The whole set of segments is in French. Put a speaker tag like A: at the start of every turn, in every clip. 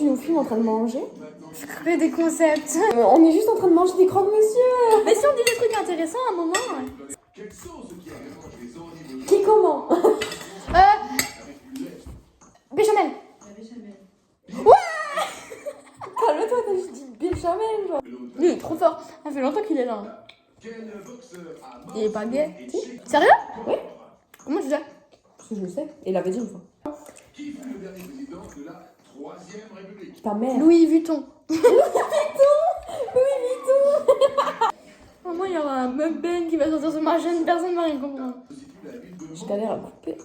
A: nous filmes en train de manger.
B: Je crée des concepts.
A: On est juste en train de manger des croque-monsieur.
B: Mais si on dit des trucs intéressants à un moment.
A: Qui comment?
B: Béchamel.
A: Calme-toi, t'as juste dit béchamel, genre.
B: Lui, il est trop fort. Ça fait longtemps qu'il est là. Il est pas gay. Si. Sérieux?
A: Oui.
B: Comment tu sais?
A: Parce que je le sais. Et il l'avait dit une fois. Ta mère.
B: Louis Vuitton.
A: Louis Vuitton.
B: Au moins, il y aura un mukbang qui va sortir sur ma chaîne. Personne ne va rien comprendre.
A: Je galère à couper.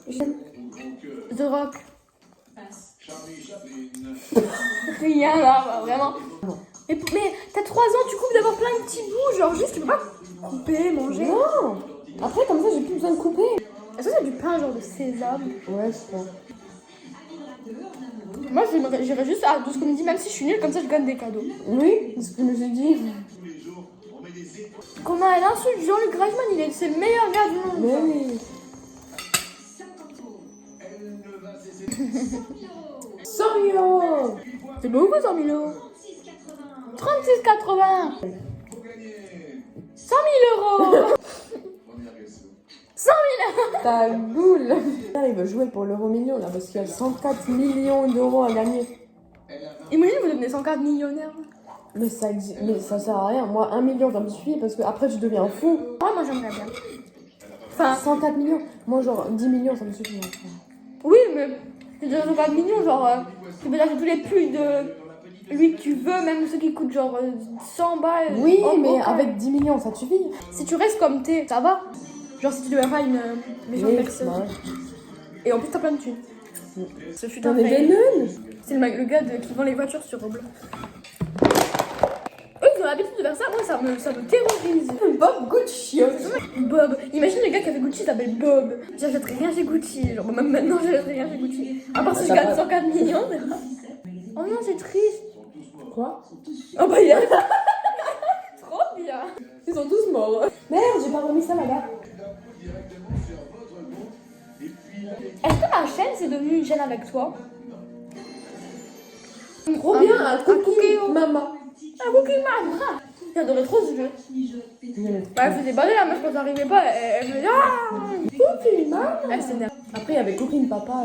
B: The Rock. Rien là, bah, vraiment. Mais t'as 3 ans, tu coupes d'abord plein de petits bouts. Genre, juste, tu peux pas couper, manger.
A: Non. Après, comme ça, j'ai plus besoin de couper.
B: Est-ce que c'est du pain genre de sésame?
A: Ouais, je crois.
B: Moi, j'irais juste à 12 comédies, même si je suis nulle, comme ça je gagne des cadeaux.
A: Oui, c'est ce que je me suis dit.
B: Comment elle insulte Jean-Luc Reichmann, c'est le meilleur gars du monde.
A: Mais oui. 100 000 €.
B: C'est beaucoup 100 000 €. 36,80. 100 000 €. 100 000 €.
A: Ta boule. Là, il veut jouer pour l'euro million là parce qu'il y a 104 millions d'euros à gagner.
B: Imagine vous devenez 104 millionnaires.
A: Mais ça sert à rien. Moi, 1 million, ça me suffit parce que après tu deviens fou.
B: Ouais, moi j'aimerais bien. Enfin,
A: 104 millions. Moi, genre 10 millions, ça me suffit.
B: oui, mais c'est déjà 104 millions, genre, tu peux acheter tous les pulls de lui que tu veux, même ceux qui coûtent genre 100 balles.
A: Oui,
B: en
A: mais
B: bocal.
A: avec 10 millions, ça te suffit.
B: Si tu restes comme t'es, ça va. Genre si tu deviens pas une méchante
A: Oui,
B: personne.
A: bah ouais.
B: Et en plus t'as plein de thunes. Ce fut
A: T'en
B: un
A: es des
B: fail.
A: neunes.
B: C'est le gars qui vend les voitures sur Roblox. Eux ils ont l'habitude de faire ça, moi ça me terrorise.
A: Bob Gucci.
B: Bob, imagine le gars qui avait Gucci s'appelle Bob. J'achèterais rien chez Gucci, genre même maintenant j'achèterais rien chez Gucci. À part si je gagne 104 millions. Oh non c'est triste.
A: Quoi?
B: Oh bah il a... Trop bien.
A: Ils sont tous morts. Merde, j'ai pas remis ça là-bas.
B: Est-ce que ma chaîne c'est devenu une chaîne avec toi?
A: Trop bien, un cookie
B: cookie,
A: maman.
B: Un cookie maman. J'adorais trop ce jeu. Bah, elle faisait baler la meuf quand j'arrivais pas. Elle faisait
A: Cookie maman.
B: Elle s'énerve.
A: Après, il y avait copine papa.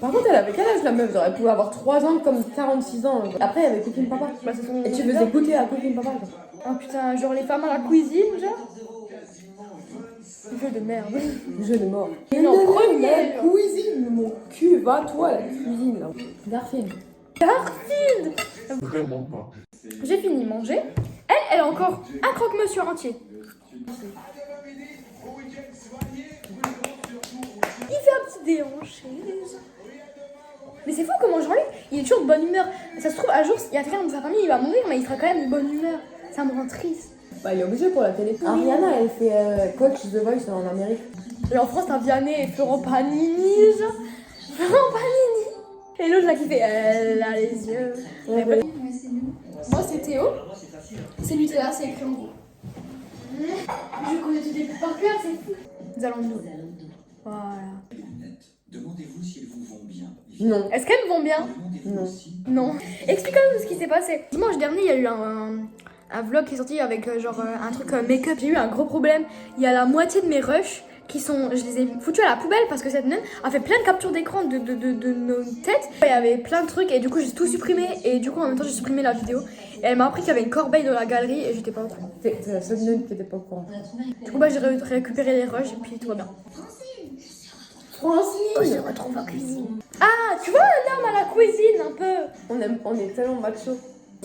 A: Par contre, elle avait quel âge la meuf? Elle pouvait avoir 3 ans comme 46 ans. Après, il y avait copine papa.
B: Bah, c'est son...
A: Et tu faisais goûter à copine papa. Genre.
B: Oh putain, genre les femmes à la cuisine, genre. Jeu de merde.
A: Jeu de mort.
B: Il est en premier.
A: La cuisine, mon cul, va toi la cuisine. Là. Garfield.
B: Garfield.
C: Vraiment pas.
B: J'ai fini de manger. Elle a encore un croque-monsieur entier. Il fait un petit déhanché. Mais c'est fou comment Jean-Luc, il est toujours de bonne humeur. Ça se trouve, un jour, il y a quelqu'un de sa famille, il va mourir, mais il sera quand même de bonne humeur. Ça me rend triste.
A: Bah, il est obligé pour la télé. Ariana, elle fait coach The Voice en Amérique.
B: Et en France, t'as Vianney et Florent Panini, genre. Florent Panini. Et l'autre là qui fait, elle a les yeux.
A: Ouais, ouais.
B: Moi, c'est Théo. C'est Nutella, c'est écrit en gros. Je connais tous les coups par cœur, c'est fou. Zalando. Voilà.
D: Demandez-vous si elles vous vont bien.
A: Non.
B: Est-ce qu'elles me vont bien?
D: Demandez-vous
A: Non.
D: aussi.
B: Non. Explique-nous ce qui s'est passé. Dimanche dernier, il y a eu un vlog qui est sorti avec un truc make-up. J'ai eu un gros problème. Il y a la moitié de mes rushs qui sont... Je les ai foutus à la poubelle parce que cette naine a fait plein de captures d'écran de nos têtes. Il y avait plein de trucs et du coup j'ai tout supprimé. Et du coup en même temps j'ai supprimé la vidéo. Et elle m'a appris qu'il y avait une corbeille dans la galerie et j'étais pas au courant.
A: C'est la seule naine qui était pas au courant.
B: Du coup bah, j'ai récupéré les rushs et puis tout va bien.
A: Francine.
B: retrouve en cuisine. Ah, tu vois un homme à la cuisine un peu.
A: On est tellement macho.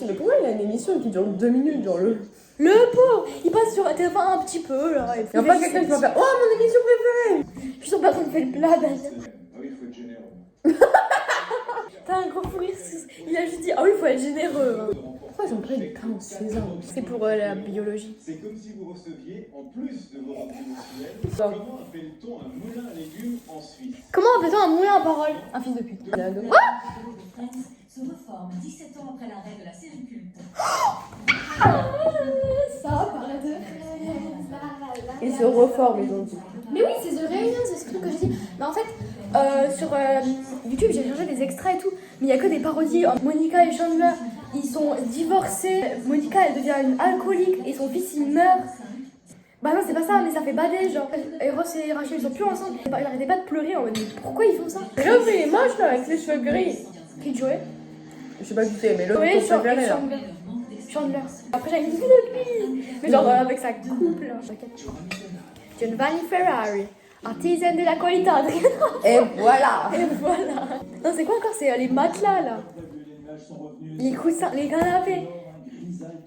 A: Mais pourquoi il a une émission qui dure 2 minutes, genre le...
B: Le pauvre, il passe sur TF1 un petit peu là.
A: Il n'y a pas quelqu'un qui va faire « Oh, mon émission préférée !»
B: Je suis pas train de faire le plat d'ailleurs.
D: Ah oui, il faut être généreux.
B: T'as un gros fou rire. Il a juste dit, ah oui, il faut être généreux. Hein.
A: Pourquoi ils ont pris du pain au César?
B: C'est pour la biologie.
D: C'est comme si vous receviez, en plus de vos rendez mensuels,
A: Ça.
D: comment appelle-t-on un moulin à légumes en Suisse?
B: Comment appelle-t-on un moulin à parole? Un fils de pute.
E: Se reforme 17 ans après l'arrêt de la série culte.
B: Ça parle de...
A: Ils se reforment, ils ont dit.
B: Mais oui, c'est The Reunion, c'est ce truc que je dis. Mais en fait, sur YouTube, j'ai cherché des extraits et tout. mais il y a que des parodies. Monica et Chandler, ils sont divorcés. Monica, elle devient une alcoolique et son fils, il meurt. Bah non, c'est pas ça, mais ça fait bader, genre. Et Ross et Rachel, ils sont plus ensemble. Il arrêtait pas de pleurer en mode, mais pourquoi ils font ça?
A: L'autre il est moche là avec les cheveux gris.
B: Qui Joey?
A: Je sais pas qui c'est, mais l'autre
B: Joey,
A: ton préféré là.
B: Chandler. Chandler. Après, j'avais une vidéo de lui. Mais genre avec sa coupe là. Giovanni Ferrari, artisan de la qualità.
A: Et voilà.
B: Et voilà. Non, c'est quoi encore? C'est les matelas là. Les coussins, les canapés.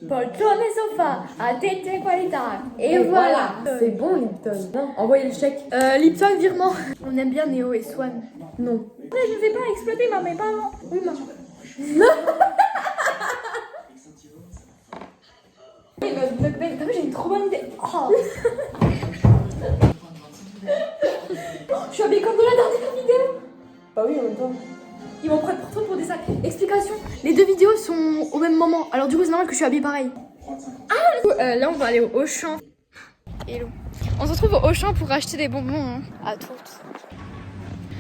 B: Poltrone sofa, à tête qualità. Et voilà.
A: C'est bon Lipton. Non, envoyez le chèque.
B: Lipton virement. On aime bien Néo et Swan.
A: Non.
B: Mais je ne vais pas exploiter mes parents. Oui, maman. T'as vu, j'ai une trop bonne idée. Oh. Je suis habillée comme dans la dernière vidéo.
A: Bah oui, en même temps.
B: Ils vont prendre pour toi pour des sacs. Explication. Les deux vidéos sont au même moment. Alors du coup, c'est normal que je suis habillée pareil. Là, on va aller au Auchan. Hello. On se retrouve au Auchan pour acheter des bonbons hein, à tourte.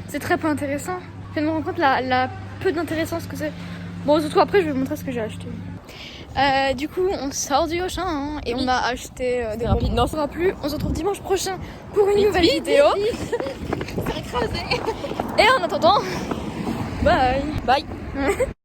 B: C'est très peu intéressant. Je viens de me rendre compte la peu d'intéressance que c'est. Bon, surtout après, je vais vous montrer ce que j'ai acheté. Du coup, on sort du Auchan hein, et on a acheté des
A: rapide.
B: bonbons. Non, ça va plus. On se retrouve dimanche prochain pour une nouvelle vidéo. C'est écrasé. Et en attendant, bye.
A: Bye.